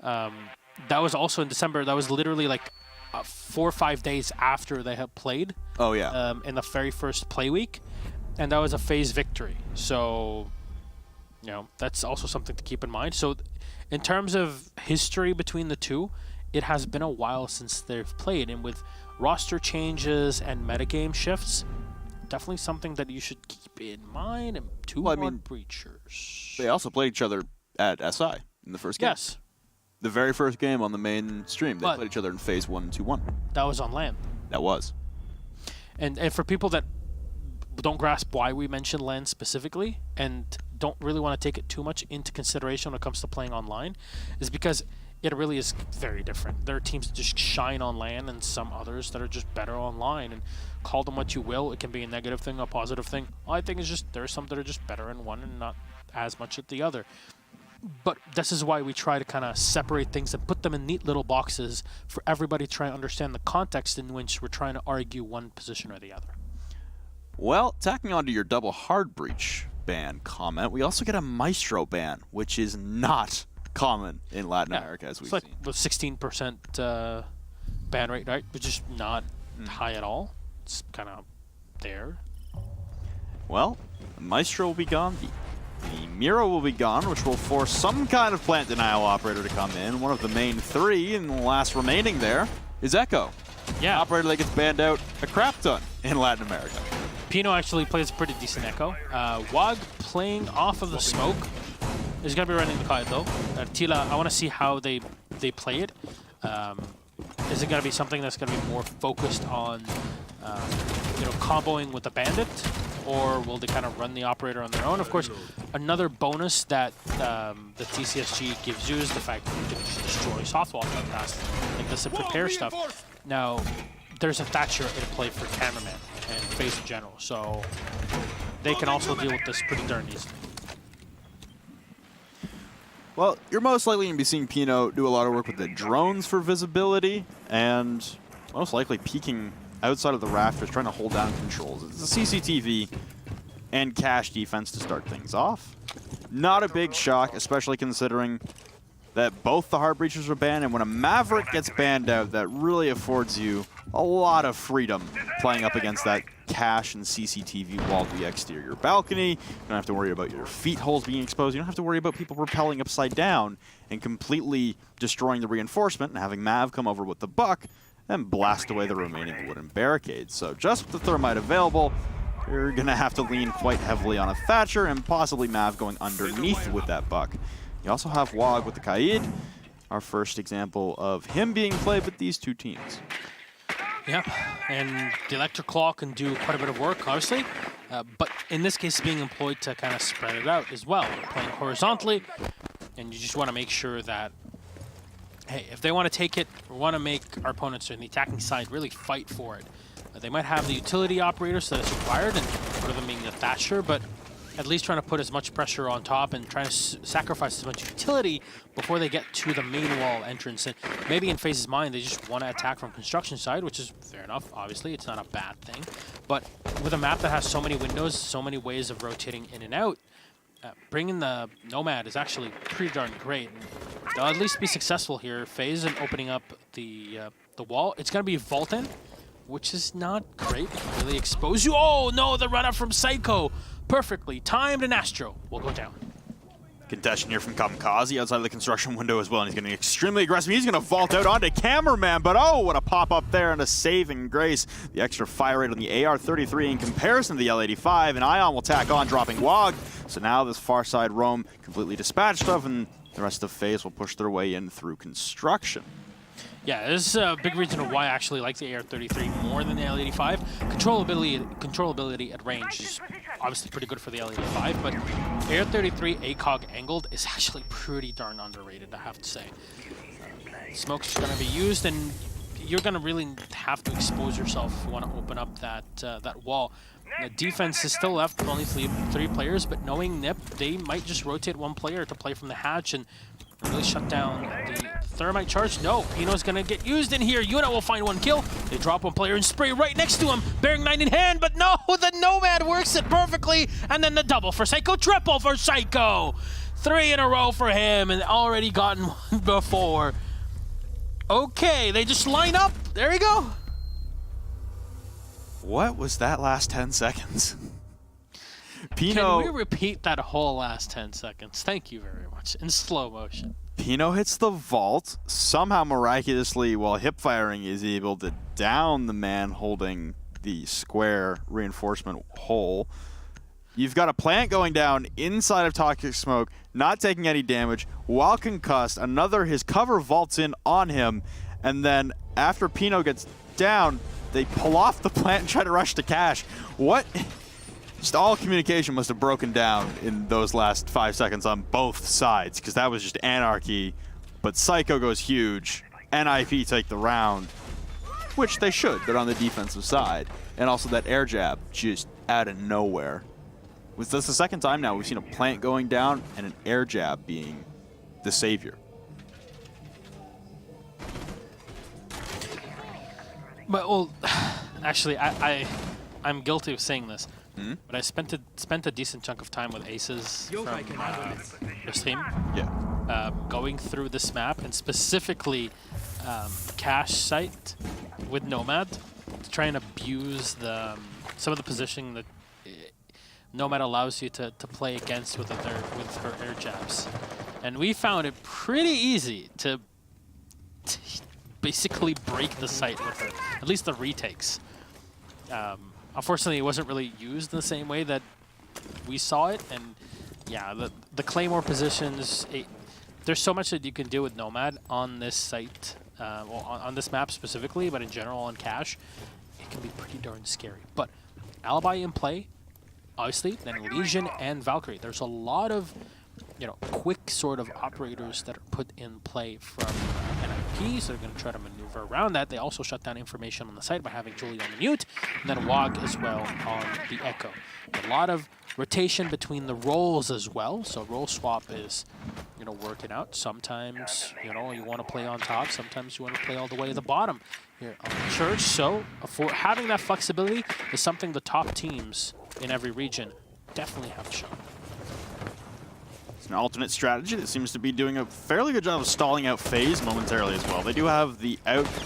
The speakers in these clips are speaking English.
That was also in December. That was literally like 4 or 5 days after they had played. Oh, yeah. In the very first play week. And that was a FAZE victory. So, you know, that's also something to keep in mind. So, in terms of history between the two, it has been a while since they've played. And with roster changes and metagame shifts, definitely something that you should keep in mind. And breachers. They also played each other at SI in the first game. Yes. The very first game on the main stream, they played each other in FAZE 1 and 2-1. That was on LAN. That was. And for people that don't grasp why we mentioned LAN specifically and don't really want to take it too much into consideration when it comes to playing online, is because it really is very different. There are teams that just shine on LAN and some others that are just better online, and call them what you will. It can be a negative thing, a positive thing. I think it's just there are some that are just better in one and not as much at the other. But this is why we try to kind of separate things and put them in neat little boxes for everybody to try and understand the context in which we're trying to argue one position or the other. Well, tacking onto your double hard breach ban comment, we also get a Maestro ban, which is not common in Latin America, as we've seen. It's like 16% ban rate, right? Which is not high at all. It's kind of there. Well, Maestro will be gone. The Miro will be gone, which will force some kind of plant denial operator to come in. One of the main three, and the last remaining there is Echo. Yeah. Operator that gets banned out a crap ton in Latin America. Pino actually plays a pretty decent Echo. Wag playing off of the smoke. He's going to be running the kite though. Tila, I want to see how they play it. Is it going to be something that's going to be more focused on comboing with the bandit, or will they kind of run the operator on their own? Of course, another bonus that the TCSG gives you is the fact that you can just destroy softwall that fast. Like this and prepare stuff. Now, there's a Thatcher in play for Cameraman and FAZE in general, so they can also deal with this pretty darn easily. Well, you're most likely going to be seeing Pino do a lot of work with the drones for visibility, and most likely peeking outside of the rafters, trying to hold down controls. It's a CCTV and cache defense to start things off. Not a big shock, especially considering that both the hard breachers are banned, and when a Maverick gets banned out, that really affords you a lot of freedom playing up against that cache and CCTV wall to the exterior balcony. You don't have to worry about your feet holes being exposed. You don't have to worry about people rappelling upside down and completely destroying the reinforcement and having Mav come over with the buck and blast away the remaining wooden barricades. So just with the thermite available, you're going to have to lean quite heavily on a Thatcher and possibly Mav going underneath with that buck. You also have Wag with the Kaid, our first example of him being played with these two teams. Yeah, and the Electric Claw can do quite a bit of work, obviously, but in this case being employed to kind of spread it out as well. Playing horizontally, and you just want to make sure that, hey, if they want to take it, or want to make our opponents on the attacking side really fight for it, they might have the utility operators that is required, and one of them being the Thatcher, but at least trying to put as much pressure on top and trying to sacrifice as much utility before they get to the main wall entrance. And maybe in FaZe's mind, they just want to attack from construction side, which is fair enough. Obviously, it's not a bad thing. But with a map that has so many windows, so many ways of rotating in and out, bringing the Nomad is actually pretty darn great. They'll at least be successful here. FaZe and opening up the wall. It's going to be Vulcan, which is not great. It can really expose you. Oh, no, the run-up from Psycho. Perfectly timed, and Astro will go down. Contention here from Kamikaze outside of the construction window as well, and he's getting extremely aggressive. He's going to vault out onto Cameraman, but oh, what a pop-up there and a saving grace. The extra fire rate on the AR-33 in comparison to the L-85, and Ion will tack on, dropping Wog. So now this far side roam completely dispatched of, and the rest of FaZe will push their way in through construction. Yeah, this is a big reason of why I actually like the AR-33 more than the L-85. Controllability at range is obviously pretty good for the L-85, but AR-33 ACOG angled is actually pretty darn underrated, I have to say. Smoke's going to be used, and you're going to really have to expose yourself if you want to open up that wall. The defense is still left with only three players, but knowing NiP, they might just rotate one player to play from the hatch and really shut down the thermite charge. No, Pino's gonna get used in here. Yuna will find one kill. They drop one player and spray right next to him, bearing 9 in hand, but no, the Nomad works it perfectly, and then the double for Psycho, triple for Psycho. 3 in a row for him, and already gotten one before. Okay, they just line up. There you go. What was that last 10 seconds? Can we repeat that whole last 10 seconds? Thank you very much. In slow motion. Pino hits the vault. Somehow, miraculously, while hip firing, is able to down the man holding the square reinforcement hole. You've got a plant going down inside of toxic smoke, not taking any damage, while concussed. His cover vaults in on him, and then after Pino gets down, they pull off the plant and try to rush to Cash. What? Just all communication must have broken down in those last 5 seconds on both sides, because that was just anarchy. But Psycho goes huge. NiP take the round, which they should. They're on the defensive side. And also that air jab just out of nowhere. Was this the second time now we've seen a plant going down and an air jab being the savior? But, well, actually, I'm guilty of saying this. But I spent a decent chunk of time with Aces from this team. Yeah. Going through this map, and specifically Cash site with Nomad, to try and abuse some of the positioning that Nomad allows you to play against with her air jabs. And we found it pretty easy to basically break the site with her, at least the retakes. Unfortunately, it wasn't really used in the same way that we saw it, and yeah, the Claymore positions, there's so much that you can do with Nomad on this site, well, on this map specifically, but in general on Cash, it can be pretty darn scary. But Alibi in play, obviously, then Legion and Valkyrie. There's a lot of, quick sort of operators that are put in play from NiP, so they're going to try to maneuver around that. They also shut down information on the site by having Julie on the mute, and then WOG as well on the Echo. A lot of rotation between the roles as well, so role swap is, working out. Sometimes, you want to play on top, sometimes you want to play all the way to the bottom here on the Church. So for having that flexibility is something the top teams in every region definitely have shown. An alternate strategy that seems to be doing a fairly good job of stalling out FaZe momentarily as well. They do have the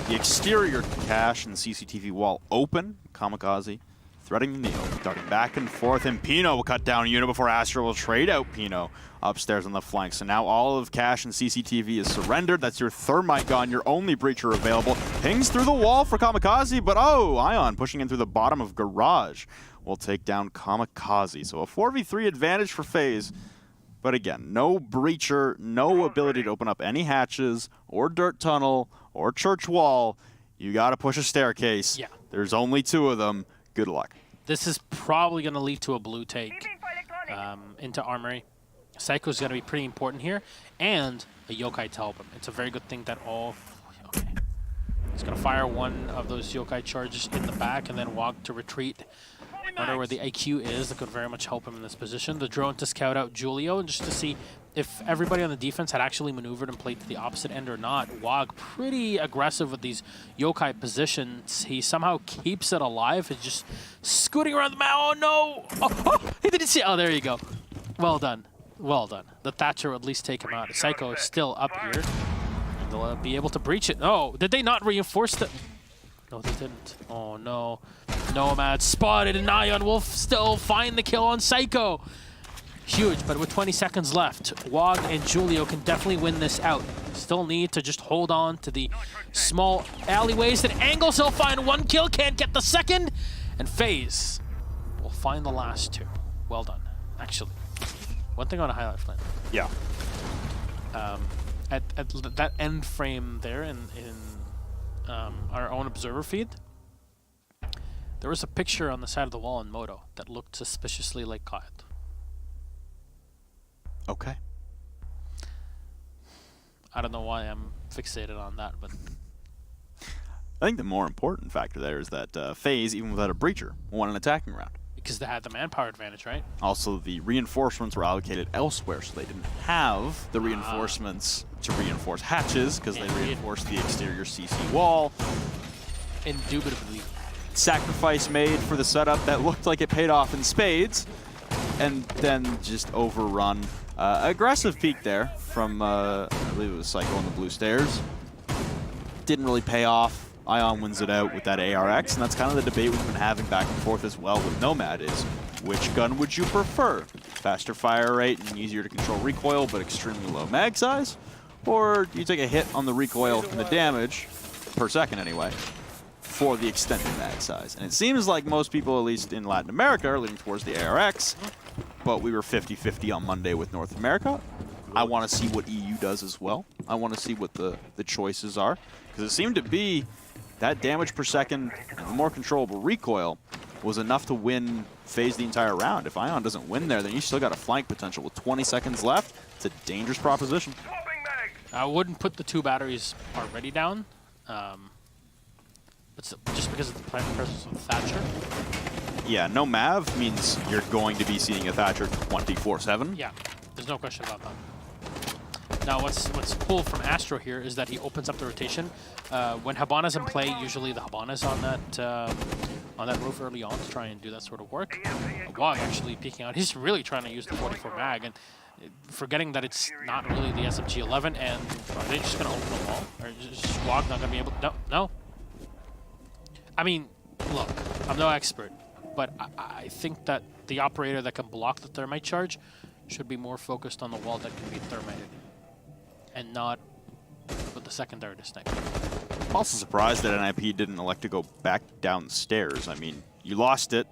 exterior Cache and CCTV wall open. Kamikaze threading Neo, darting back and forth, and Pino will cut down Una before Astra will trade out Pino upstairs on the flank. So now all of Cache and CCTV is surrendered. That's your Thermite gone, your only breacher available. Pings through the wall for Kamikaze, but Ion pushing in through the bottom of Garage will take down Kamikaze. So a 4v3 advantage for FaZe. But again, no breacher, no ability to open up any hatches or dirt tunnel or church wall. You got to push a staircase. Yeah. There's only 2 of them. Good luck. This is probably going to lead to a blue take into Armory. Psycho's going to be pretty important here, and a Yokai to help him. It's a very good thing that okay. He's going to fire one of those Yokai charges in the back and then walk to retreat. Wonder where the IQ is. That could very much help him in this position. The drone to scout out Julio and just to see if everybody on the defense had actually maneuvered and played to the opposite end or not. WOG pretty aggressive with these Yokai positions. He somehow keeps it alive. He's just scooting around the map. Oh no! Oh, he didn't see. Oh, there you go. Well done. Well done. The Thatcher will at least take him out. Psycho is still up here. And they'll be able to breach it. Oh, did they not reinforce the... No, they didn't. Oh, no. Nomad spotted, and Ion will still find the kill on Psycho. Huge, but with 20 seconds left, WOG and Julio can definitely win this out. Still need to just hold on to the small alleyways that angles. He'll find 1 kill, can't get the second. And FaZe will find the last 2. Well done, actually. One thing on a highlight flame. Yeah. At that end frame there in our own observer feed, there was a picture on the side of the wall in Moto that looked suspiciously like Kayat. Okay. I don't know why I'm fixated on that, but... I think the more important factor there is that FaZe, even without a breacher, won an attacking round. Because they had the manpower advantage, right? Also, the reinforcements were allocated elsewhere, so they didn't have the reinforcements to reinforce hatches, because they reinforced the exterior CC wall. Indubitably. Sacrifice made for the setup that looked like it paid off in spades, and then just overrun. Aggressive peek there from, I believe it was Psycho on the blue stairs. Didn't really pay off. Ion wins it out with that ARX, and that's kind of the debate we've been having back and forth as well with Nomad is, which gun would you prefer? Faster fire rate and easier to control recoil, but extremely low mag size? Or do you take a hit on the recoil and the damage, per second anyway, for the extended mag size? And it seems like most people, at least in Latin America, are leaning towards the ARX, but we were 50-50 on Monday with North America. I want to see what EU does as well. I want to see what the choices are, because it seemed to be that damage per second and the more controllable recoil was enough to win FaZe the entire round. If Ion doesn't win there, then you still got a flank potential. With 20 seconds left, it's a dangerous proposition. I wouldn't put the 2 batteries already down, but just because of the plant presence of Thatcher. Yeah, no Mav means you're going to be seeing a Thatcher 24/7. Yeah, there's no question about that. Now, what's cool from Astro here is that he opens up the rotation. When Habana's in play, usually the Habana's on that roof early on to try and do that sort of work. Wog actually peeking out. He's really trying to use the 44 mag and forgetting that it's not really the SMG-11. And are they just going to open the wall? Or is Wog not going to be able to? No. I mean, look, I'm no expert, but I think that the operator that can block the thermite charge should be more focused on the wall that can be thermited, and not with the secondary distinct. I'm also surprised that NiP didn't elect to go back down the stairs. I mean, you lost it,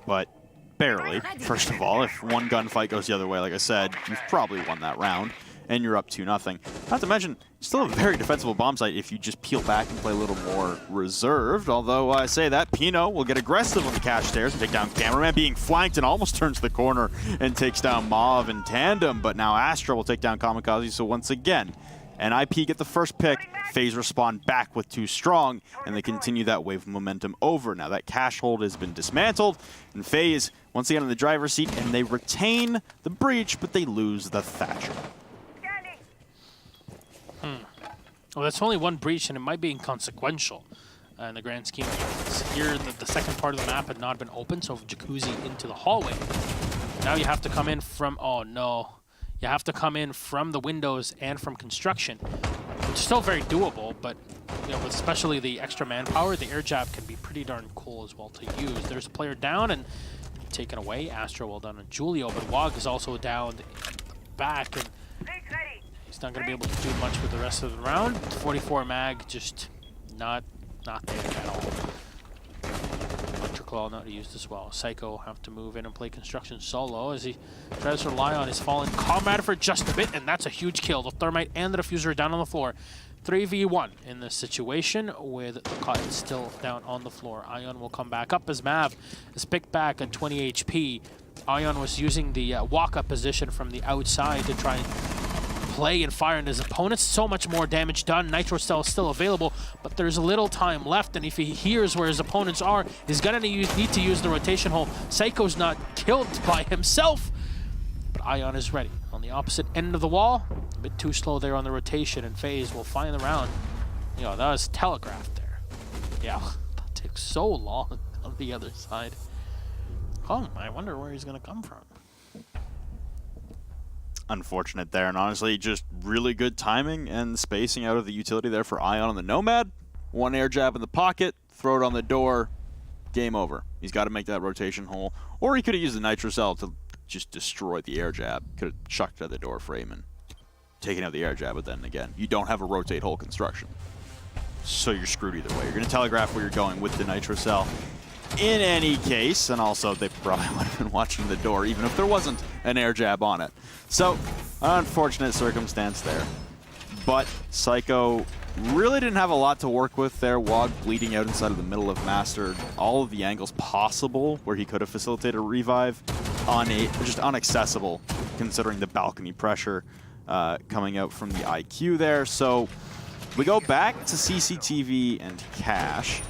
but barely. First of all, if one gunfight goes the other way, like I said, you've probably won that round, and you're up 2-0. Not to mention, still a very defensible bomb site if you just peel back and play a little more reserved. Although I say that, Pino will get aggressive on the cash stairs and take down Cameraman, being flanked and almost turns the corner and takes down Mauve in tandem. But now Astra will take down Kamikaze, so once again, NiP get the first pick, FaZe respond back with 2 strong, and they continue that wave of momentum over. Now that cash hold has been dismantled, and FaZe once again in the driver's seat, and they retain the breach, but they lose the Thatcher. Well, that's only 1 breach, and it might be inconsequential in the grand scheme of things. Here, the second part of the map had not been open, so Jacuzzi into the hallway. Now you have to come in from, oh no, you have to come in from the windows and from construction. It's still very doable, but you know, with especially the extra manpower, the air jab can be pretty darn cool as well to use. There's a player down and taken away. Astro well done on Julio, but Wog is also down back, and he's not going to be able to do much with the rest of the round. 44 mag, just not there at all. Electroclaw not used as well. Psycho have to move in and play construction solo as he tries to rely on his fallen comrade for just a bit, and that's a huge kill. The thermite and the diffuser are down on the floor. 3v1 in this situation with the Cotton still down on the floor. Ion will come back up as Mav is picked back at 20 HP. Ion was using the walk-up position from the outside to try and play and fire into his opponents. So much more damage done. Nitro Cell is still available, but there's little time left, and if he hears where his opponents are, he's gonna need to use the rotation hole. Psycho's not killed by himself, but Ion is ready. On the opposite end of the wall, a bit too slow there on the rotation, and FaZe will find the round. You know, that was telegraphed there. Yeah, that took so long on the other side. Oh, I wonder where he's gonna come from. Unfortunate there, and honestly, just really good timing and spacing out of the utility there for Ion on the Nomad. 1 air jab in the pocket, throw it on the door, game over. He's got to make that rotation hole, or he could have used the Nitro Cell to just destroy the air jab. Could have chucked it at the door frame and taken out the air jab, but then again, you don't have a rotate hole construction. So you're screwed either way. You're going to telegraph where you're going with the Nitro Cell. In any case, and also they probably would have been watching the door even if there wasn't an air jab on it. So, unfortunate circumstance there. But Psycho really didn't have a lot to work with there. Wog bleeding out inside of the middle of Master. All of the angles possible where he could have facilitated a revive. Just unaccessible considering the balcony pressure coming out from the IQ there. So, we go back to CCTV and Cash.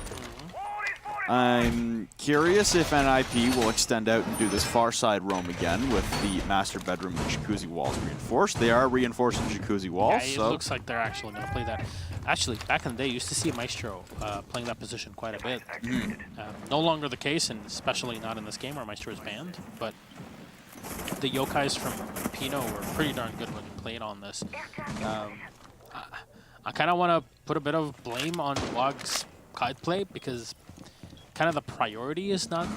I'm curious if NiP will extend out and do this far side roam again with the master bedroom and jacuzzi walls reinforced. They are reinforcing jacuzzi walls. Yeah, it looks like they're actually going to play that. Actually, back in the day, you used to see Maestro playing that position quite a bit. No longer the case, and especially not in this game where Maestro is banned. But the yokais from Pino were pretty darn good when you played on this. I kind of want to put a bit of blame on Wog's kite play because kind of the priority is not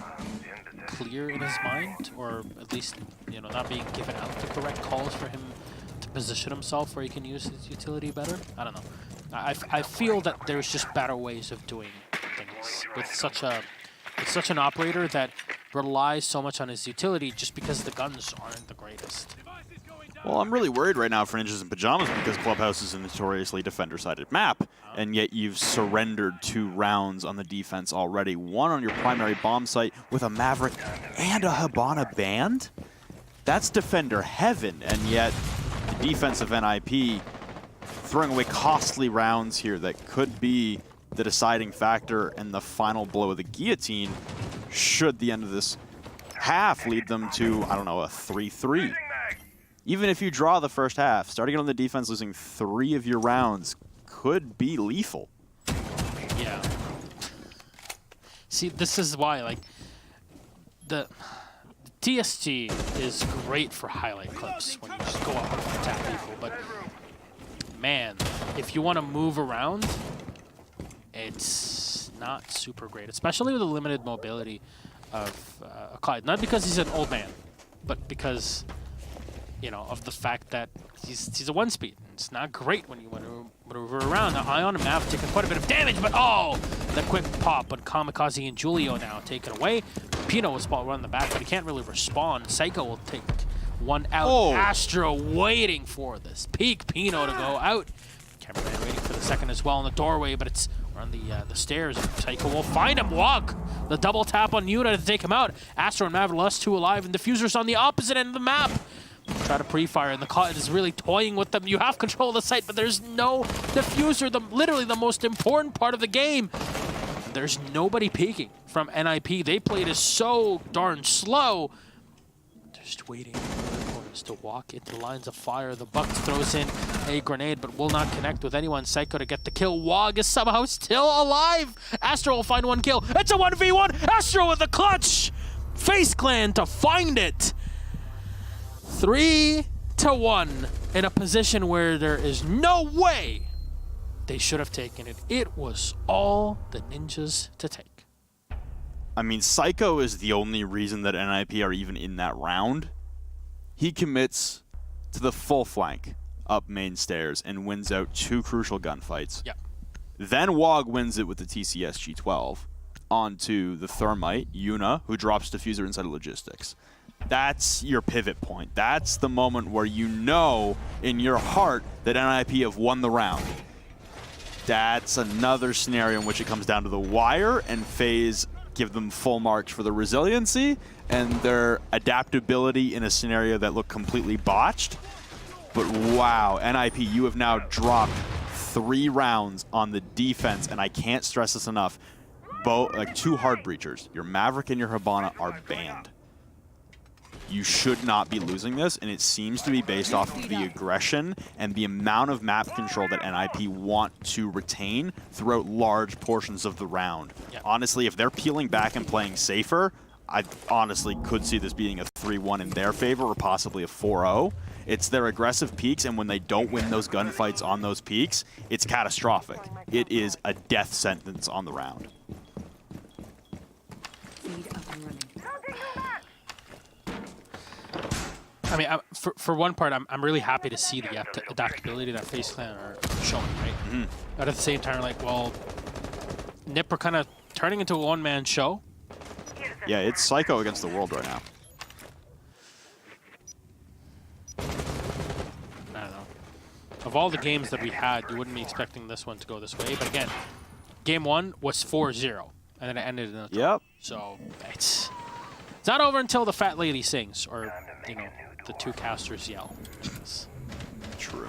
clear in his mind, or at least, you know, not being given out the correct calls for him to position himself where he can use his utility better. I don't know. I feel that there's just better ways of doing things with such an operator that relies so much on his utility just because the guns aren't the greatest. Well, I'm really worried right now for Ninjas in Pajamas because Clubhouse is a notoriously defender-sided map, and yet you've surrendered 2 rounds on the defense already. 1 on your primary bomb site with a Maverick and a Hibana band? That's defender heaven, and yet the defense of NiP throwing away costly rounds here that could be the deciding factor and the final blow of the guillotine should the end of this half lead them to, I don't know, a 3-3. Even if you draw the first half, starting on the defense, losing 3 of your rounds could be lethal. Yeah. See, this is why, like, the TSG is great for highlight clips when you just go up and attack people, but man, if you want to move around, it's not super great, especially with the limited mobility of Clyde. Not because he's an old man, but because, you know, of the fact that he's a 1-speed. It's not great when you want to maneuver around. Now, Ion and Mav taking quite a bit of damage, but oh, the quick pop. But Kamikaze and Julio now taken away. Pino will spot run in the back, but he can't really respond. Psycho will take one out. Oh. Astro waiting for this peak Pino to go out. Cameraman waiting for the second as well in the doorway, but it's on the stairs. Psycho will find him. Walk the double tap on Yuna to take him out. Astro and Mav are less 2 alive, and Diffuser's on the opposite end of the map. Try to pre-fire, and the Cotton is really toying with them. You have control of the site, but there's no diffuser, literally the most important part of the game. There's nobody peeking from NiP. They played it so darn slow. They're just waiting for the opponents to walk into the lines of fire. The Bucks throws in a grenade, but will not connect with anyone. Psycho to get the kill. Wog is somehow still alive. Astro will find 1 kill. It's a 1v1. Astro with the clutch. FaZe Clan to find it. 3-1 in a position where there is no way they should have taken it. It was all the Ninjas to take. I mean, Psycho is the only reason that NiP are even in that round. He commits to the full flank up main stairs and wins out 2 crucial gunfights. Yep. Then Wog wins it with the TCS G12 onto the Thermite, Yuna, who drops Diffuser inside of logistics. That's your pivot point. That's the moment where you know in your heart that NiP have won the round. That's another scenario in which it comes down to the wire, and FaZe give them full marks for their resiliency and their adaptability in a scenario that looked completely botched. But wow, NiP, you have now dropped 3 rounds on the defense, and I can't stress this enough. Like 2 hard breachers, your Maverick and your Hibana, are banned. You should not be losing this, and it seems to be based off of the aggression and the amount of map control that NiP want to retain throughout large portions of the round. Yep. Honestly, if they're peeling back and playing safer, I honestly could see this being a 3-1 in their favor or possibly a 4-0. It's their aggressive peaks, and when they don't win those gunfights on those peaks, it's catastrophic. It is a death sentence on the round. I mean, for one part, I'm really happy to see the adaptability that FaZe Clan are showing, right? Mm-hmm. But at the same time, like, well, NiP are kind of turning into a one-man show. Yeah, it's Psycho against the world right now. I don't know. Of all the games that we had, you wouldn't be expecting this one to go this way. But again, game 1 was 4-0, and then it ended in a draw. Yep. So it's not over until the fat lady sings, or, you know, the 2 casters yell. True.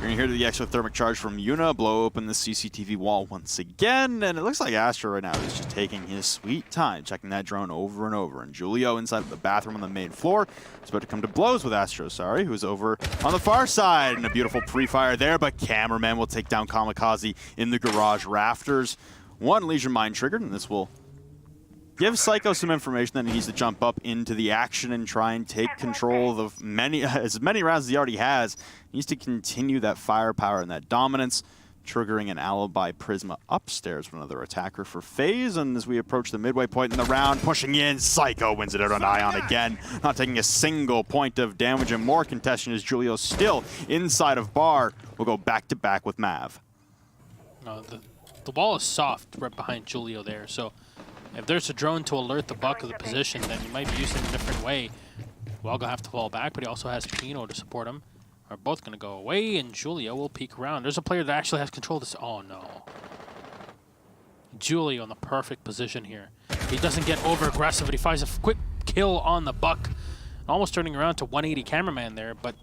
You're going to hear the exothermic charge from Yuna blow open the CCTV wall once again, and it looks like Astro right now is just taking his sweet time, checking that drone over and over. And Julio inside of the bathroom on the main floor is about to come to blows with Astro, who's over on the far side. And a beautiful pre-fire there, but Cameraman will take down Kamikaze in the garage rafters. 1 Legion Mine triggered, and this will give Psycho some information that he needs to jump up into the action and try and take control of as many rounds as he already has. He needs to continue that firepower and that dominance, triggering an alibi Prisma upstairs with another attacker for FaZe. And as we approach the midway point in the round, pushing in, Psycho wins it out on Ion again, not taking a single point of damage, and more contention as Julio still inside of bar. We'll go back to back with Mav. The wall is soft right behind Julio there, so if there's a drone to alert the Buck of the position, then you might be using it a different way. Well, gonna have to fall back, but he also has Pino to support him. Are both going to go away, and Julio will peek around. There's a player that actually has control of this. Oh, no. Julio in the perfect position here. He doesn't get over-aggressive, but he finds a quick kill on the Buck. Almost turning around to 180 Cameraman there, but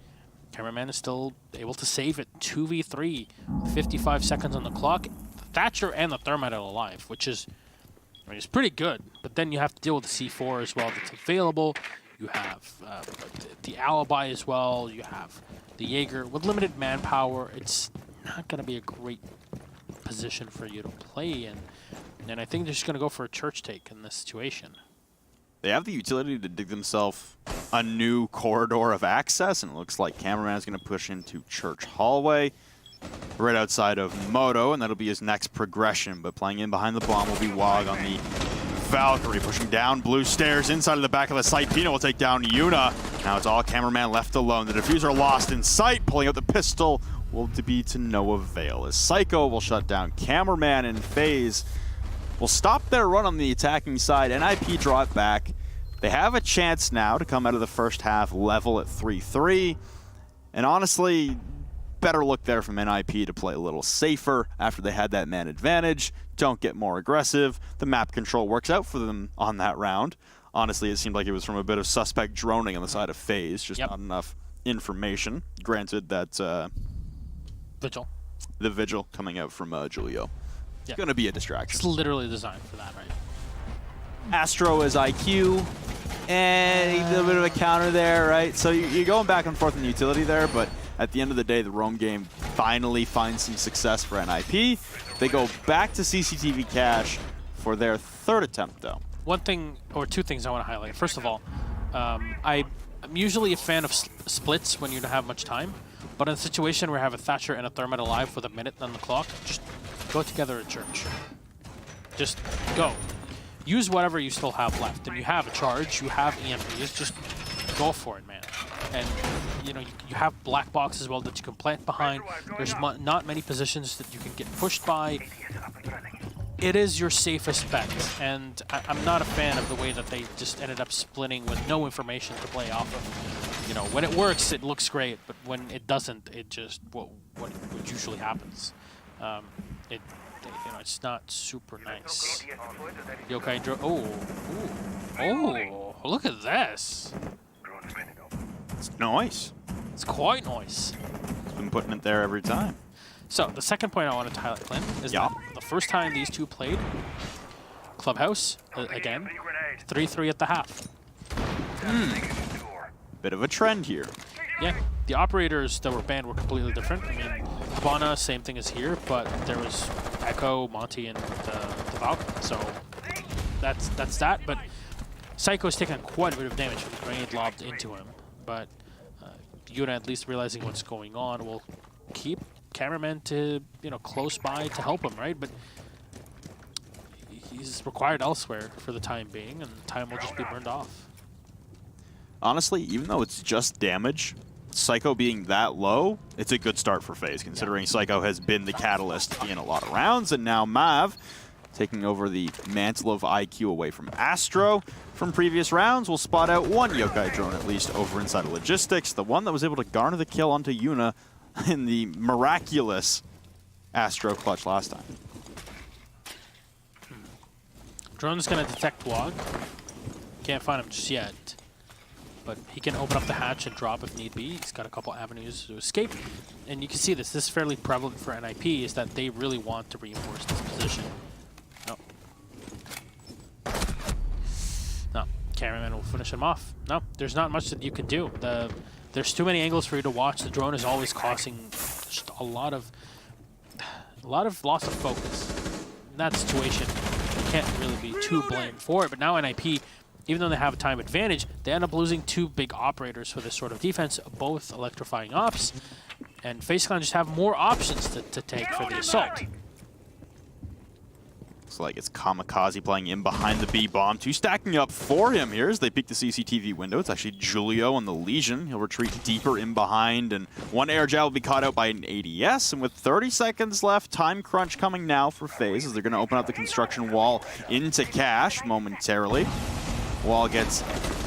Cameraman is still able to save it. 2v3, 55 seconds on the clock. Thatcher and the Thermite are alive, which is, I mean, it's pretty good. But then you have to deal with the C4 as well that's available. You have the alibi as well. You have the Jaeger. With limited manpower, it's not going to be a great position for you to play in. And I think they're just going to go for a church take in this situation. They have the utility to dig themselves a new corridor of access, and it looks like Cameraman is going to push into Church Hallway right outside of Moto, and that'll be his next progression. But playing in behind the bomb will be Wog on the Valkyrie, pushing down blue stairs inside of the back of the site. Pino will take down Yuna. Now it's all Cameraman left alone. The diffuser lost in sight. Pulling out the pistol will be to no avail, as Psycho will shut down Cameraman, and FaZe will stop their run on the attacking side. NiP draw it back. They have a chance now to come out of the first half level at 3-3. And honestly, better look there from NiP to play a little safer after they had that man advantage. Don't get more aggressive. The map control works out for them on that round. Honestly, it seemed like it was from a bit of suspect droning on the side of FaZe, just not enough information. Granted that Vigil. The Vigil coming out from Julio. It's going to be a distraction. It's literally designed for that, right? Astro is IQ, and a little bit of a counter there, right? So you're going back and forth in the utility there, but at the end of the day, the roam game finally finds some success for NiP. They go back to CCTV cache for their third attempt, though. One thing, or two things I want to highlight. First of all, I'm usually a fan of splits when you don't have much time, but in a situation where I have a Thatcher and a Thermite alive with a minute on the clock, just go together at church. Just go. Use whatever you still have left. And you have a charge, you have EMPs, just go for it, man. And you know, you have black box as well that you can plant behind. There's not many positions that you can get pushed by. It is your safest bet, and I'm not a fan of the way that they just ended up splitting with no information to play off of. You know, when it works, it looks great, but when it doesn't, it just what usually happens. You know, it's not super nice. Yokai drone. Oh, look at this. It's nice. It's quite nice. It's been putting it there every time. So, the second point I wanted to highlight, Clint, is that the first time these two played, Clubhouse, again, 3-3 at the half. Bit of a trend here. Yeah, the operators that were banned were completely different. I mean, Habana, same thing as here, but there was Echo, Monty, and the Valk, so that's that. But Psycho's taken quite a bit of damage from the grenade lobbed into him, but Yuna, at least realizing what's going on, will keep Cameraman to, you know, close by to help him, right? But he's required elsewhere for the time being, and time will just be burned off. Honestly, even though it's just damage, Psycho being that low, it's a good start for FaZe, considering Psycho has been the catalyst in a lot of rounds, and now Mav taking over the mantle of IQ away from Astro. From previous rounds, we'll spot out one Yokai drone at least over inside of Logistics, the one that was able to garner the kill onto Yuna in the miraculous Astro clutch last time. Drone's gonna detect Wog. Can't find him just yet, but he can open up the hatch and drop if need be. He's got a couple avenues to escape, and you can see this. This is fairly prevalent for NiP, is that they really want to reinforce this position. No, Cameraman will finish him off. No, there's not much that you can do. There's too many angles for you to watch. The drone is always causing just a lot of loss of focus. In that situation, you can't really be too blamed for it. But now NiP, even though they have a time advantage, they end up losing two big operators for this sort of defense, both electrifying ops. And FaZe Clan just have more options to take for the assault. Looks like it's Kamikaze playing in behind the B bomb. Two stacking up for him here as they peek the CCTV window. It's actually Julio on the Legion. He'll retreat deeper in behind, and one air jab will be caught out by an ADS. And with 30 seconds left, time crunch coming now for FaZe as they're going to open up the construction wall into cash momentarily. Wall gets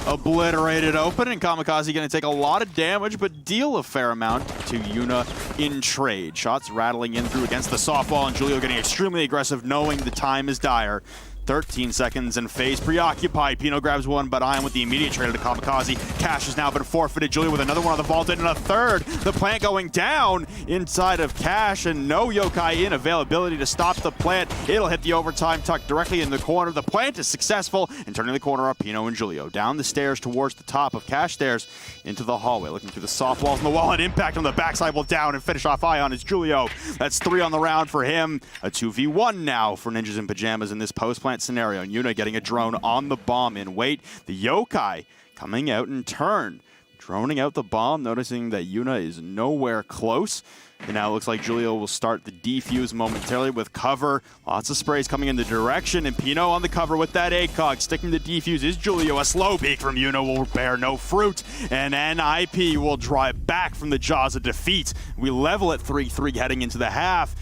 obliterated open, and Kamikaze going to take a lot of damage, but deal a fair amount to Yuna in trade. Shots rattling in through against the soft wall, and Julio getting extremely aggressive, knowing the time is dire. 13 seconds and FaZe preoccupied. Pino grabs one, but Ion with the immediate trade to Kamikaze. Cash has now been forfeited. Julio with another one on the vault and a third. The plant going down inside of Cash, and no Yokai in availability to stop the plant. It'll hit the overtime tuck directly in the corner. The plant is successful, and turning the corner up, Pino and Julio down the stairs towards the top of Cash stairs into the hallway, looking through the soft walls and the wall, and impact on the backside will down and finish off Ion is Julio. That's 3 on the round for him. A 2v1 now for Ninjas in Pajamas in this post-plant scenario. And Yuna getting a drone on the bomb in wait. The Yokai coming out in turn. Droning out the bomb, noticing that Yuna is nowhere close. And now it looks like Julio will start the defuse momentarily with cover. Lots of sprays coming in the direction, and Pino on the cover with that ACOG. Sticking the defuse is Julio. A slow peek from Yuna will bear no fruit, and NiP will drive back from the jaws of defeat. We level at 3-3 heading into the half.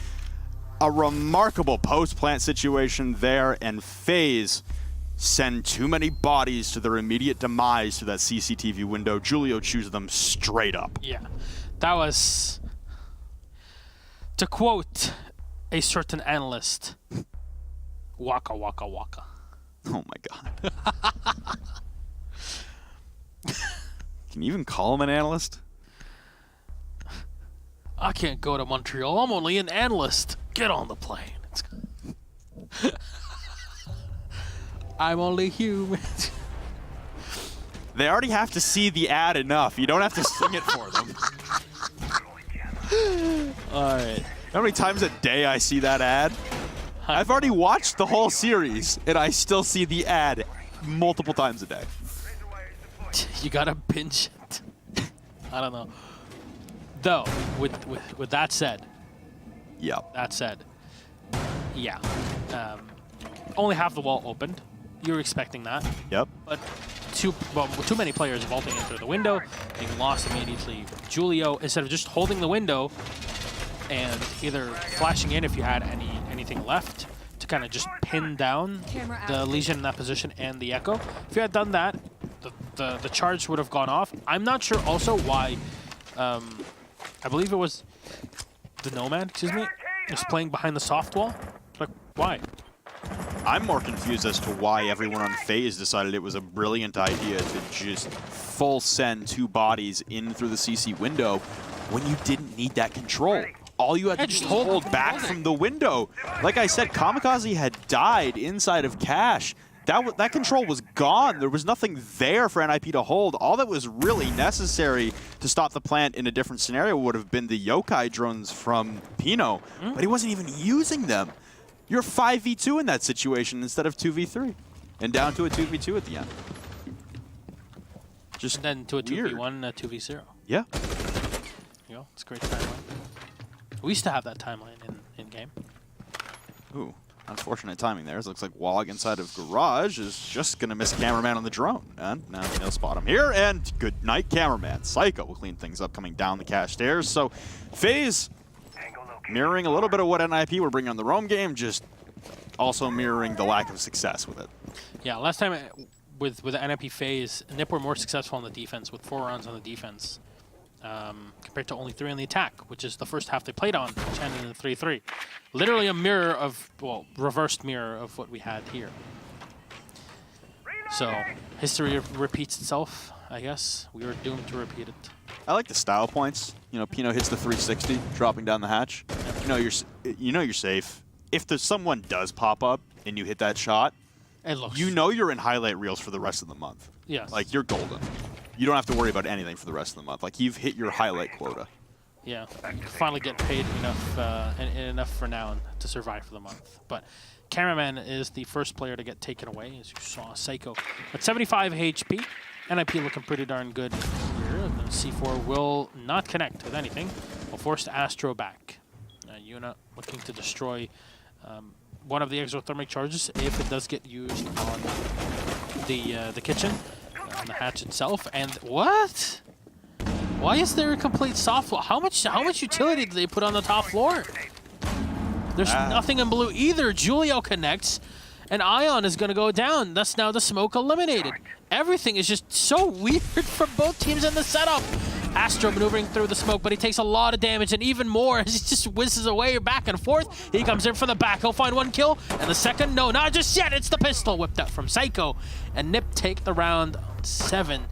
A remarkable post-plant situation there, and FaZe send too many bodies to their immediate demise through that CCTV window. Julio chews them straight up. Yeah, that was, to quote a certain analyst, waka waka waka. Oh my god. Can you even call him an analyst? I can't go to Montreal. I'm only an analyst. Get on the plane. I'm only human. They already have to see the ad enough. You don't have to sing it for them. All right. How many times a day I see that ad? I've already watched the whole series, and I still see the ad multiple times a day. You gotta binge it. I don't know. Though, with that said, Yep. that said, yeah, only half the wall opened. You're expecting that. Yep. But too many players vaulting in through the window, being lost immediately. Julio, instead of just holding the window and either flashing in if you had anything left to kind of just pin down the Legion in that position and the Echo. If you had done that, the charge would have gone off. I'm not sure also why, I believe it was the Nomad, excuse me, was playing behind the soft wall. Like, why? I'm more confused as to why everyone on FaZe decided it was a brilliant idea to just full send 2 bodies in through the CC window when you didn't need that control. All you had to do was hold back from the window. Like I said, Kamikaze had died inside of Cash. That control was gone. There was nothing there for NiP to hold. All that was really necessary to stop the plant in a different scenario would have been the Yokai drones from Pino, but he wasn't even using them. You're 5v2 in that situation instead of 2v3, and down to a 2v2 at the end. Just and then to a weird. 2v1, 2v0. Yeah. You know, it's a great timeline. We used to have that timeline in game. Ooh, unfortunate timing there. It looks like Wog inside of Garage is just going to miss Cameraman on the drone. And now they'll spot him here, and good night, Cameraman. Psycho will clean things up coming down the Cash stairs. So FaZe mirroring a little bit of what NiP were bringing on the roam game, just also mirroring the lack of success with it. Yeah, last time with the NiP FaZe, NiP were more successful on the defense with 4 rounds on the defense compared to only 3 on the attack, which is the first half they played on, which ended in 3-3. Literally a mirror of, well, reversed mirror of what we had here. So history repeats itself, I guess. We were doomed to repeat it. I like the style points. You know, Pino hits the 360, dropping down the hatch. You know you're safe. If there's someone does pop up and you hit that shot, It looks. you know you're in highlight reels for the rest of the month. Yes. Like, you're golden. You don't have to worry about anything for the rest of the month. Like, you've hit your highlight quota. Yeah. Finally get paid enough enough for now to survive for the month. But Cameraman is the first player to get taken away, as you saw. Psycho at 75 HP. NiP looking pretty darn good here. And then C4 will not connect with anything. Will force Astro back. Yuna looking to destroy one of the exothermic charges if it does get used on the kitchen, on the hatch itself. And what? Why is there a complete soft floor? How much utility did they put on the top floor? There's nothing in blue either. Julio connects, and Ion is going to go down. Thus now the smoke eliminated. Everything is just so weird for both teams in the setup. Astro maneuvering through the smoke, but he takes a lot of damage, and even more as he just whizzes away back and forth. He comes in from the back. He'll find one kill, and the second, no, not just yet. It's the pistol whipped up from Psycho, and NiP take the round on 7.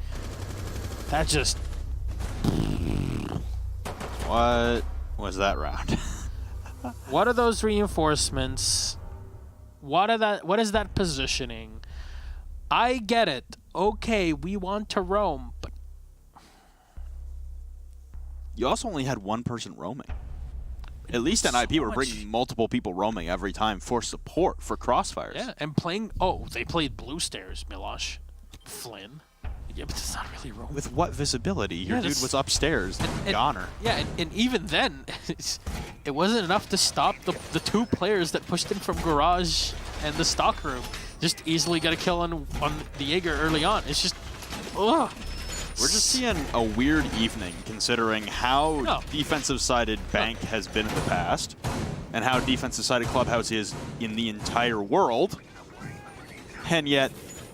That just... What was that round? What are those reinforcements? What is that positioning? I get it. Okay, we want to roam, but You also only had one person roaming. At least at NiP, we're bringing multiple people roaming every time for support, for crossfires. Yeah, and playing... Oh, they played blue stairs, Milosh. Flynn. Yeah, but that's not really roaming. With what visibility? Your dude was upstairs, goner. Yeah, and even then, it wasn't enough to stop the 2 players that pushed in from garage and the stock room. Just easily got a kill on the Jaeger early on. It's just... Ugh. We're just seeing a weird evening, considering how defensive-sided Bank has been in the past, and how defensive-sided Clubhouse is in the entire world. And yet,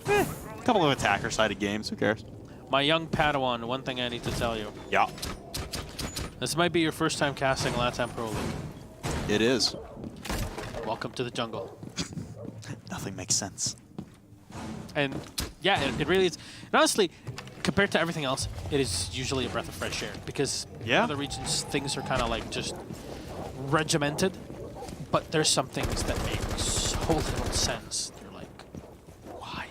a couple of attacker-sided games. Who cares? My young Padawan, one thing I need to tell you. Yeah. This might be your first time casting LATAM Pro League. It is. Welcome to the jungle. Nothing makes sense. And yeah, it really is. And honestly, compared to everything else, it is usually a breath of fresh air because in other regions, things are kind of like just regimented. But there's some things that make so little sense. You're like, why?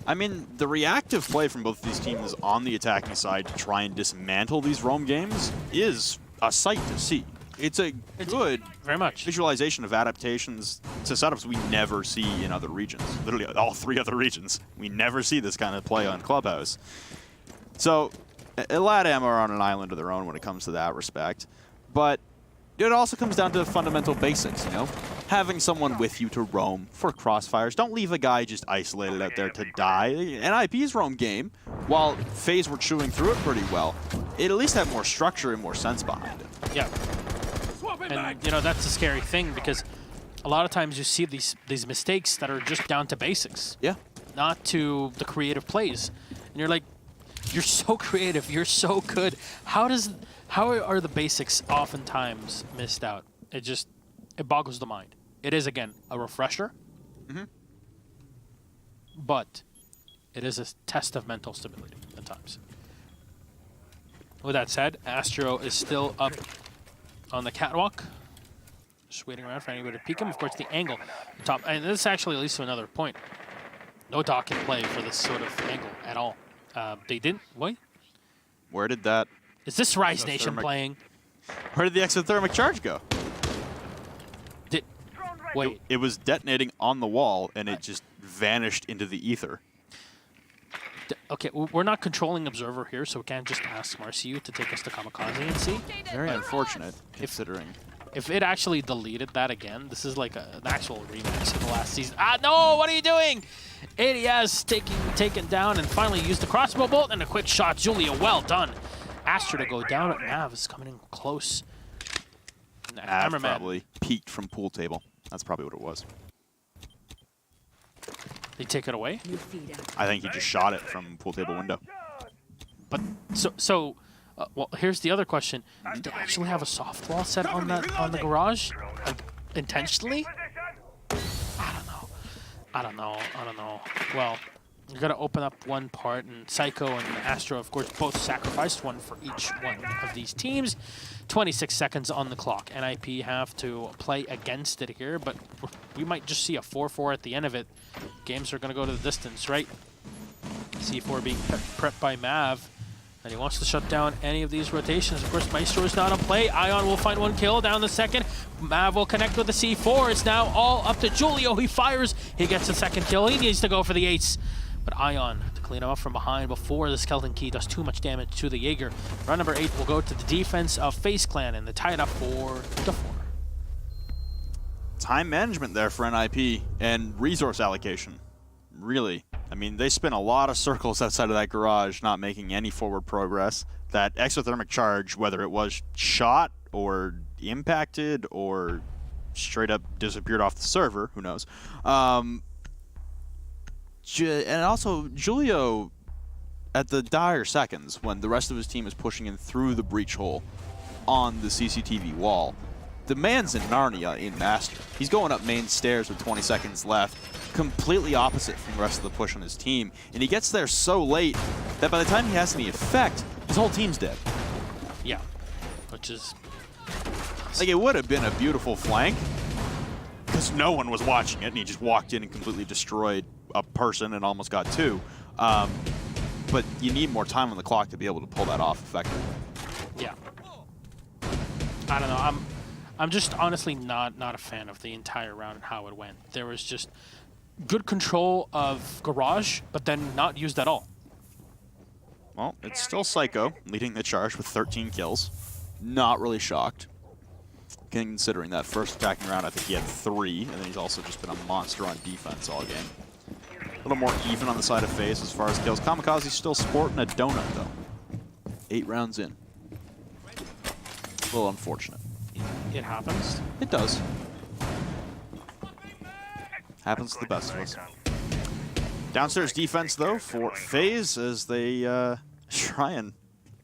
I mean, the reactive play from both of these teams on the attacking side to try and dismantle these roam games is a sight to see. It's a good visualization of adaptations to setups we never see in other regions. Literally all 3 other regions. We never see this kind of play on Clubhouse. So, LATAM are on an island of their own when it comes to that respect. But it also comes down to fundamental basics, you know? Having someone with you to roam for crossfires. Don't leave a guy just isolated out there to die. NiP's roam game, while FAZE were chewing through it pretty well, it at least had more structure and more sense behind it. Yeah. And, you know, that's a scary thing because a lot of times you see these mistakes that are just down to basics. Yeah. Not to the creative plays. And you're like, you're so creative, you're so good. How are the basics oftentimes missed out? It boggles the mind. It is, again, a refresher. But it is a test of mental stability at times. With that said, Astro is still up on the catwalk. Just waiting around for anybody to peek him. Of course, the angle on top. And this actually leads to another point. No dock in play for this sort of angle at all. They didn't. Wait. Where did that... Is this Rise Nation playing? Where did the exothermic charge go? Wait. It was detonating on the wall, and it just vanished into the ether. Okay, we're not controlling Observer here, so we can't just ask Marciu to take us to Kamikaze and see. Very unfortunate, considering. If it actually deleted that again, this is like an actual remix of the last season. Ah, no! What are you doing? ADS taken down and finally used the crossbow bolt and a quick shot. Julia, well done. Astro to go down at Nav is coming in close. Nav probably peeked from pool table. That's probably what it was. They take it away? I think he just shot it from pool table window. But well, here's the other question: did they actually have a soft wall set on the garage, like intentionally? I don't know. Well, you're gonna open up one part, and Psycho and Astro, of course, both sacrificed one for each one of these teams. 26 seconds on the clock. NiP have to play against it here, but we might just see a 4-4 at the end of it. Games are gonna go to the distance, right? C4 being prepped by Mav. And he wants to shut down any of these rotations. Of course, Maestro is not on play. Ion will find one kill down the second. Mav will connect with the C4. It's now all up to Julio. He fires. He gets the second kill. He needs to go for the ace. But Ion to clean him up from behind before the Skeleton Key does too much damage to the Jaeger. Round number 8 will go to the defense of FaZe Clan, and they tie it up 4-4. Time management there for NiP and resource allocation. Really. I mean, they spin a lot of circles outside of that garage, not making any forward progress. That exothermic charge, whether it was shot or impacted or straight up disappeared off the server, who knows. And also, Julio, at the dire seconds, when the rest of his team is pushing in through the breach hole on the CCTV wall, the man's in Narnia in Master. He's going up main stairs with 20 seconds left, completely opposite from the rest of the push on his team. And he gets there so late that by the time he has any effect, his whole team's dead. Yeah, which is... Like, it would have been a beautiful flank, because no one was watching it, and he just walked in and completely destroyed a person and almost got 2. But you need more time on the clock to be able to pull that off effectively. Yeah. I don't know. I'm just honestly not a fan of the entire round and how it went. There was just good control of Garage, but then not used at all. Well, it's still Psycho leading the charge with 13 kills. Not really shocked. Considering that first attacking round, I think he had 3, and then he's also just been a monster on defense all game. A little more even on the side of FaZe as far as kills. Kamikaze's still sporting a donut, though. 8 rounds in. A little unfortunate. It happens. It does. Happens to the best of us. Downstairs defense, though, for FaZe as they try and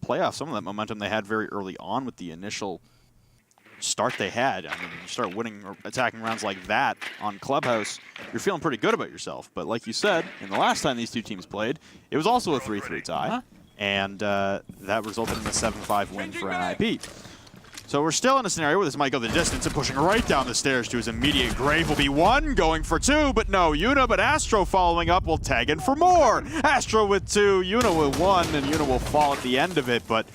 play off some of that momentum they had very early on with the initial start they had. I mean, you start winning or attacking rounds like that on Clubhouse, you're feeling pretty good about yourself. But like you said, in the last time these two teams played, it was also a 3-3 tie, and that resulted in a 7-5 win for NiP. So we're still in a scenario where this might go the distance, and pushing right down the stairs to his immediate grave will be 1, going for 2, but no, Yuna, but Astro following up will tag in for more. Astro with 2, Yuna with 1, and Yuna will fall at the end of it, but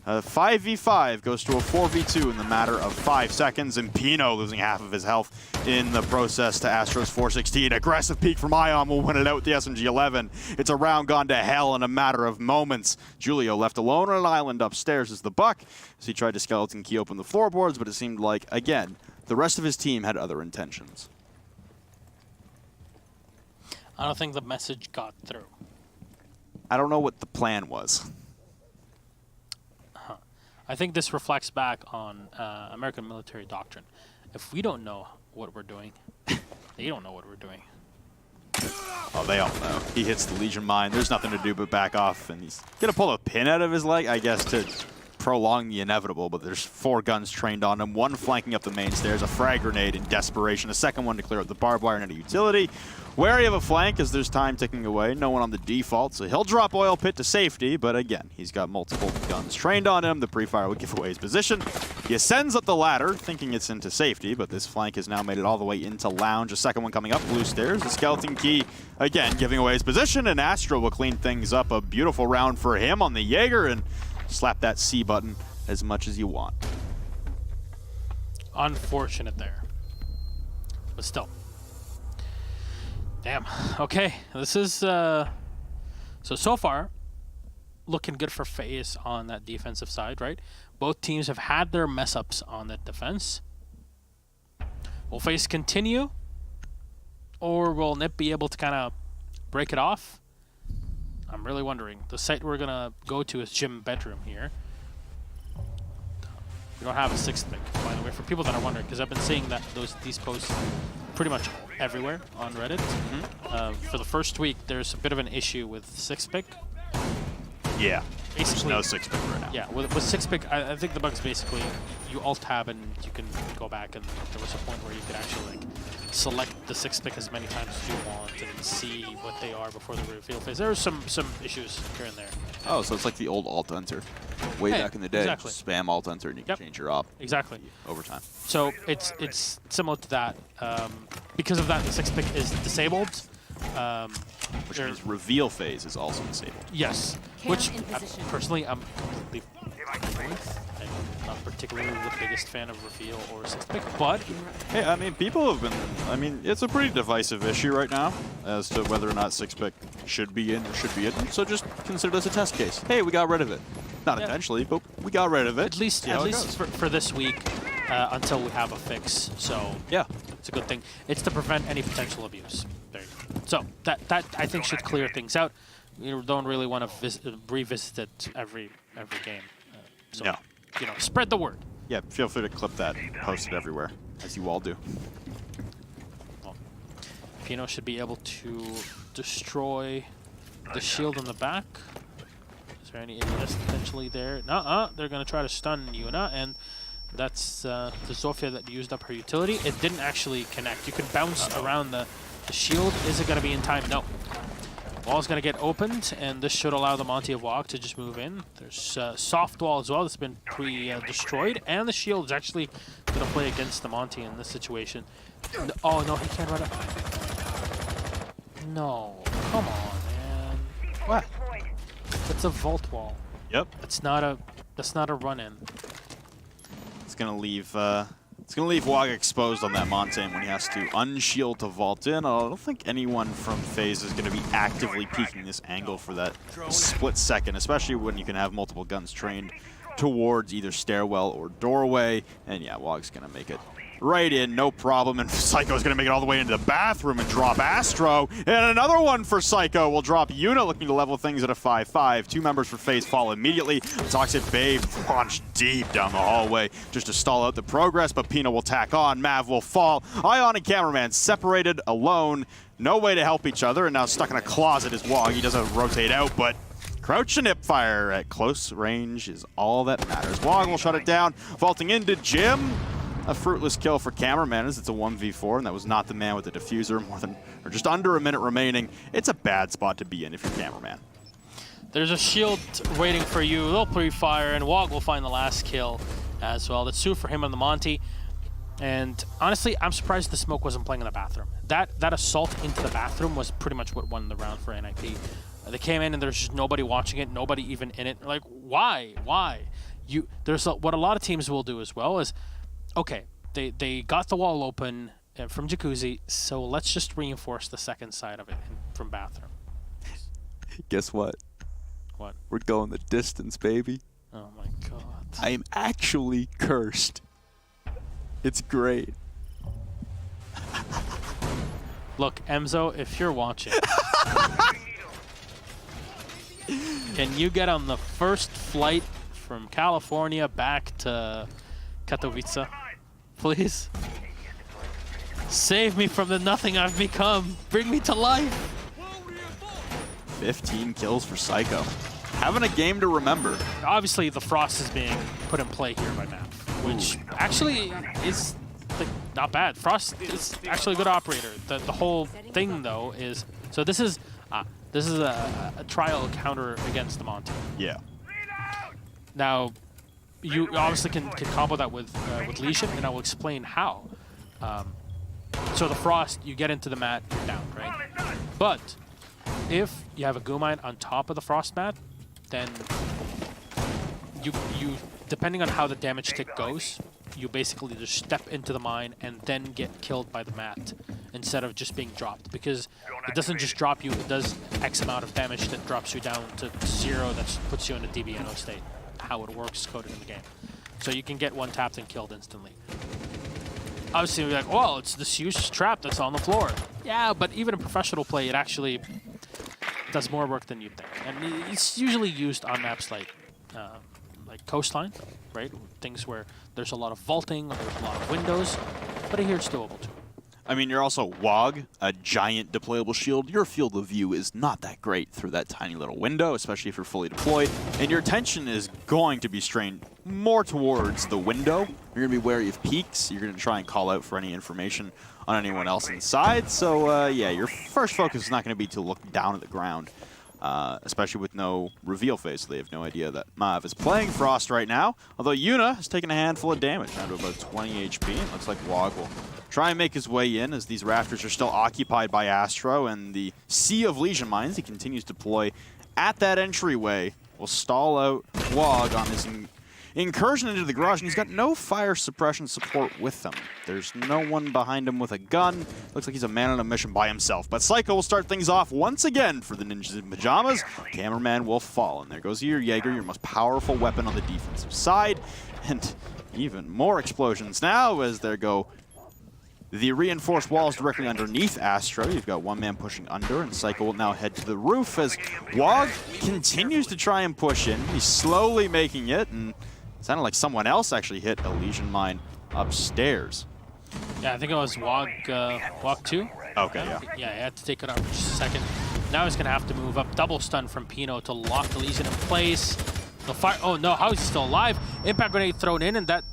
5v5 goes to a 4v2 in the matter of 5 seconds, and Pino losing half of his health in the process to Astro's 416. Aggressive peek from Ion will win it out with the SMG-11. It's a round gone to hell in a matter of moments. Julio left alone on an island upstairs as the buck, as he tried to skeleton key open the floorboards, but it seemed like, again, the rest of his team had other intentions. I don't think the message got through. I don't know what the plan was. I think this reflects back on American military doctrine. If we don't know what we're doing, they don't know what we're doing. Oh, they all know. He hits the Legion mine. There's nothing to do but back off, and he's going to pull a pin out of his leg, I guess, to prolong the inevitable, but there's 4 guns trained on him, 1 flanking up the main stairs, a frag grenade in desperation, a second one to clear out the barbed wire and a utility. Wary of a flank as there's time ticking away, no one on the default, so he'll drop oil pit to safety, but again, he's got multiple guns trained on him. The pre-fire will give away his position. He ascends up the ladder, thinking it's into safety, but this flank has now made it all the way into lounge. A second one coming up, blue stairs. The skeleton key, again, giving away his position, and Astro will clean things up. A beautiful round for him on the Jaeger, and slap that C button as much as you want. Unfortunate there. But still. Damn. Okay. This is, so far, looking good for FaZe on that defensive side, right? Both teams have had their mess-ups on that defense. Will FaZe continue? Or will NiP be able to kind of break it off? I'm really wondering. The site we're going to go to is Gym Bedroom here. We don't have a 6th pick, by the way, for people that are wondering, because I've been seeing that these posts pretty much everywhere on Reddit. For the first week, there's a bit of an issue with 6th pick. Yeah, basically, there's no 6th pick right now. Yeah, with 6th pick, I think the bug is basically you alt-tab and you can go back, and there was a point where you could actually like select the 6th pick as many times as you want and see what they are before the reveal phase. There are some issues here and there. Oh, so it's like the old alt-enter. Way back in the day, exactly. Just spam alt-enter and you can change your op. Exactly. Over time. So it's similar to that. Because of that, the 6th pick is disabled. Which means reveal phase is also disabled. Yes, which personally I'm completely fine with. I'm not particularly the biggest fan of reveal or sixth pick, but hey, I mean, people have been. I mean, it's a pretty divisive issue right now as to whether or not sixth pick should be in or should be in. So just consider this a test case. Hey, we got rid of it. Not intentionally, but we got rid of it. At least for this week, until we have a fix. So yeah, it's a good thing. It's to prevent any potential abuse. There you go. So that I think should clear things out. You don't really want to revisit it every game. So no. You know, spread the word. Yeah, feel free to clip that and post it everywhere, as you all do. Well, Pino should be able to destroy the shield in the back. Is there any ADS potentially there? Nuh-uh, they're going to try to stun Yuna, and that's the Zofia that used up her utility. It didn't actually connect. You could bounce around the shield. Is it going to be in time? No. Wall's going to get opened, and this should allow the Monty of Wog to just move in. There's soft wall as well that's been destroyed, and the shield is actually going to play against the Monty in this situation. Oh, no, he can't run up. No, come on, man. What? That's a vault wall. Yep. That's not a run-in. It's going to leave... It's going to leave Wog exposed on that Montaigne when he has to unshield to vault in. I don't think anyone from FaZe is going to be actively peeking this angle for that split second, especially when you can have multiple guns trained towards either stairwell or doorway. And yeah, Wog's going to make it right in, no problem. And Psycho's going to make it all the way into the bathroom and drop Astro. And another one for Psycho will drop Yuna, looking to level things at a 5-5. Two members for FaZe fall immediately. Toxic Babe launched deep down the hallway just to stall out the progress, but Pino will tack on. Mav will fall. Ion and Cameraman separated, alone. No way to help each other, and now stuck in a closet is Wog. He doesn't rotate out, but crouch and NiP fire at close range is all that matters. Wog will shut it down, vaulting into Jim. A fruitless kill for Cameraman as it's a 1v4, and that was not the man with the diffuser. Just under a minute remaining. It's a bad spot to be in if you're Cameraman. There's a shield waiting for you. They'll pre-fire, and Wog will find the last kill as well. That's two for him on the Monty. And honestly, I'm surprised the smoke wasn't playing in the bathroom. That assault into the bathroom was pretty much what won the round for NiP. They came in and there's just nobody watching it, nobody even in it. Like, why? Why? What a lot of teams will do as well is, okay, they got the wall open from Jacuzzi, so let's just reinforce the second side of it from bathroom. Guess what? What? We're going the distance, baby. Oh my god. I am actually cursed. It's great. Look, Emzo, if you're watching, can you get on the first flight from California back to Katowice? Please? Save me from the nothing I've become. Bring me to life. 15 kills for Psycho. Having a game to remember. Obviously, the Frost is being put in play here by Matt, which actually is not bad. Frost is actually a good operator. The whole thing, though, is... So this is a trial counter against the Monty. Yeah. Now, you obviously can combo that with Lesion, and I will explain how. So the Frost, you get into the mat, you're down, right? But if you have a Goo Mine on top of the Frost mat, then you depending on how the damage tick goes, you basically just step into the mine and then get killed by the mat instead of just being dropped. Because it doesn't just drop you, it does X amount of damage that drops you down to 0, that puts you in a DBNO state. How it works coded in the game. So you can get one tapped and killed instantly. Obviously, you're like, well, it's this huge trap that's on the floor. Yeah, but even in professional play, it actually does more work than you'd think. And it's usually used on maps like Coastline, right? Things where there's a lot of vaulting, or there's a lot of windows, but here it's doable too. I mean, you're also Wog, a giant deployable shield. Your field of view is not that great through that tiny little window, especially if you're fully deployed. And your attention is going to be strained more towards the window. You're going to be wary of peaks. You're going to try and call out for any information on anyone else inside. So, yeah, your first focus is not going to be to look down at the ground, especially with no reveal phase. So they have no idea that Mav is playing Frost right now. Although Yuna has taken a handful of damage, down to about 20 HP. It looks like Wog will try and make his way in as these rafters are still occupied by Astro, and the sea of Legion mines he continues to deploy at that entryway will stall out WOG on his incursion into the garage, and he's got no fire suppression support with him. There's no one behind him with a gun. Looks like he's a man on a mission by himself. But Psycho will start things off once again for the Ninjas in Pajamas. Cameraman will fall, and there goes your Jaeger, your most powerful weapon on the defensive side. And even more explosions now as there go the reinforced walls directly underneath Astro. You've got one man pushing under, and Psycho will now head to the roof as WOG continues to try and push in. He's slowly making it, and it sounded like someone else actually hit a Legion mine upstairs. Yeah, I think it was WOG 2. Okay, yeah. Yeah, he had to take it out for just a second. Now he's going to have to move up. Double stun from Pino to lock the Legion in place. The fire. Oh no, how is he still alive? Impact grenade thrown in, and that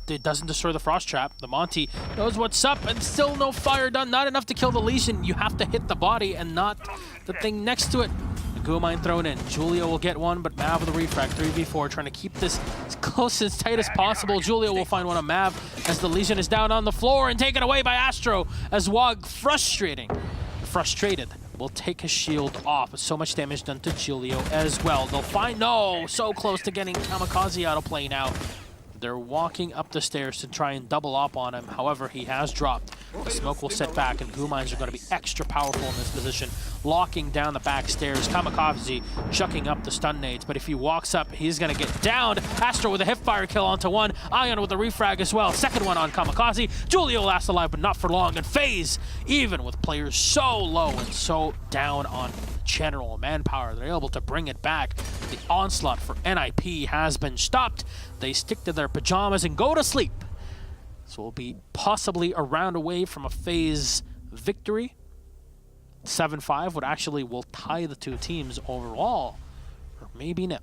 it doesn't destroy the Frost Trap. The Monty knows what's up, and still no fire done. Not enough to kill the Legion. You have to hit the body and not the thing next to it. The Goo Mine thrown in. Julio will get one, but Mav with the refrag. 3v4, trying to keep this as close, as tight as possible. Julio will find one on Mav as the Legion is down on the floor and taken away by Astro as WOG frustrated, will take his shield off. So much damage done to Julio as well. They'll find, no, so close to getting Kamikaze out of play now. They're walking up the stairs to try and double up on him. However, he has dropped. The smoke will set back, and Goo Mines are going to be extra powerful in this position, locking down the back stairs. Kamikaze chucking up the stun nades, but if he walks up, he's going to get downed. Astro with a hipfire kill onto one. Ion with a refrag as well. Second one on Kamikaze. Julio lasts alive, but not for long. And FaZe, even with players so low and so down on general manpower, they're able to bring it back. The onslaught for NiP has been stopped. They stick to their pajamas and go to sleep. So we'll be possibly a round away from a FaZe victory. 7-5 will tie the two teams overall. Or maybe NiP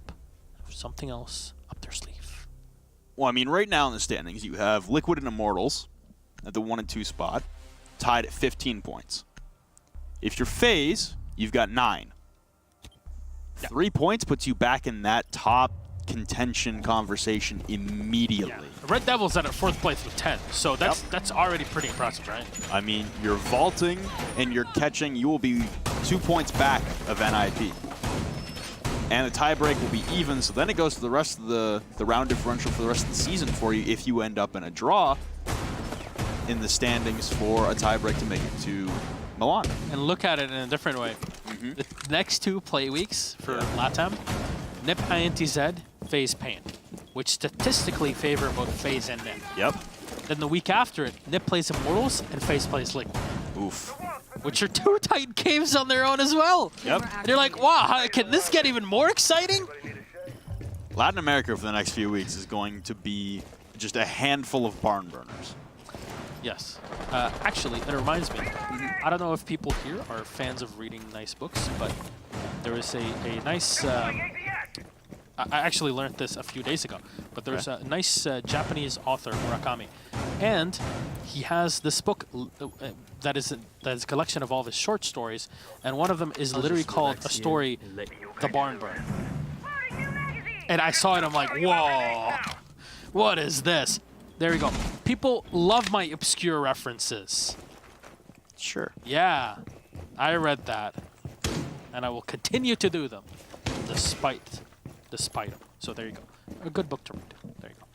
have something else up their sleeve. Well, I mean, right now in the standings, you have Liquid and Immortals at the 1 and 2 spot, tied at 15 points. If you're FaZe, you've got 9. Yeah. 3 points puts you back in that top contention conversation immediately. Yeah. Red Devils at 4th place with 10, so that's already pretty impressive, right? I mean, you're vaulting and you're catching, you will be 2 points back of NiP. And the tiebreak will be even, so then it goes to the rest of the round differential for the rest of the season for you if you end up in a draw in the standings for a tiebreak to make it to Milan. And look at it in a different way. The next 2 play weeks for LATAM, NiP INTZ, FaZe Pain, which statistically favor both FaZe and NiP. Yep. Then the week after it, NiP plays Immortals and FaZe plays Liquid. Oof. Which are 2 tight games on their own as well. Yep. And you're like, wow, can this get even more exciting? Latin America for the next few weeks is going to be just a handful of barn burners. Yes. Actually, it reminds me, I don't know if people here are fans of reading nice books, but there is a nice... I actually learned this a few days ago, but there's a nice Japanese author, Murakami, and he has this book that is a collection of all of his short stories, and one of them is literally called a story, The Barn Burn. And I saw it, I'm like, whoa, what is this? There we go. People love my obscure references. Sure. Yeah, I read that, and I will continue to do them, despite them. So there you go. A good book to read. There you go.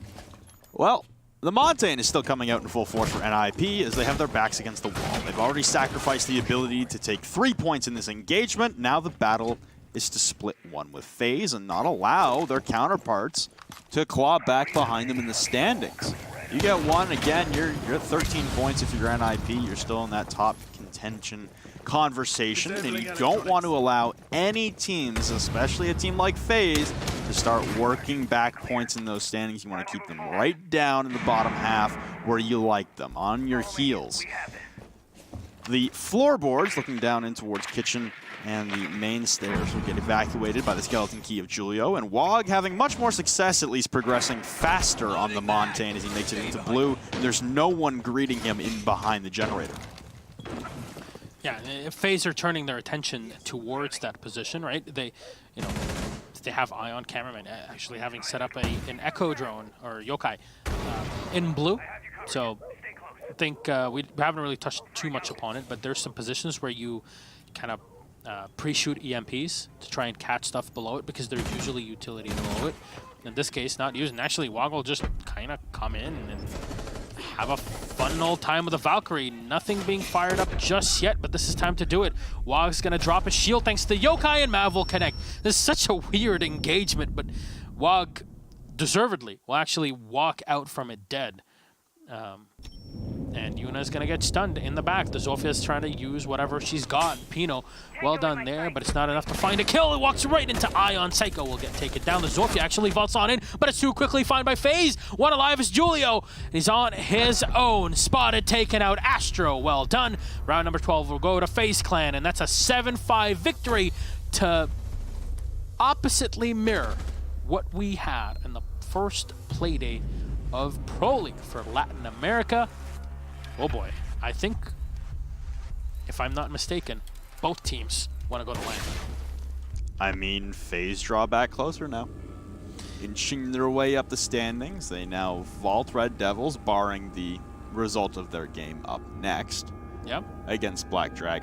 Well, the Montaigne is still coming out in full force for NiP as they have their backs against the wall. They've already sacrificed the ability to take 3 points in this engagement. Now the battle is to split one with FaZe and not allow their counterparts to claw back behind them in the standings. You get one, again, you're at 13 points if you're NiP. You're still in that top contention conversation, and you don't want to allow any teams, especially a team like FaZe, to start working back points in those standings. You want to keep them right down in the bottom half where you like them, on your heels. The floorboards looking down in towards kitchen, and the main stairs will get evacuated by the skeleton key of Julio, and WOG having much more success, at least progressing faster on the Montaigne as he makes it into blue. There's no one greeting him in behind the generator. Yeah, FaZe are turning their attention towards that position, right? They have Ion Cameraman actually having set up an Echo drone or Yokai in blue. So think we haven't really touched too much upon it, but there's some positions where you kind of pre-shoot EMPs to try and catch stuff below it because there's usually utility below it. In this case, not using. Actually, Wog will just kind of come in and have a fun old time with the Valkyrie. Nothing being fired up just yet, but this is time to do it. Wog's going to drop his shield thanks to Yokai, and Mav will connect. This is such a weird engagement, but Wog deservedly will actually walk out from it dead. And Yuna's going to get stunned in the back. The Zofia trying to use whatever she's got. Pino, well done there, but it's not enough to find a kill. It walks right into Ion. Psycho will get taken down. The Zofia actually vaults on in, but it's too quickly found by FAZE. One alive is Julio. He's on his own. Spotted, taken out. Astro, well done. Round number 12 will go to FaZe Clan, and that's a 7-5 victory to oppositely mirror what we had in the first playdate of Pro League for Latin America. Oh boy, I think, if I'm not mistaken, both teams want to go to LAN. I mean, FaZe draw back closer now. Inching their way up the standings. They now vault Red Devils, barring the result of their game up next. Yep. Against Black Dragon.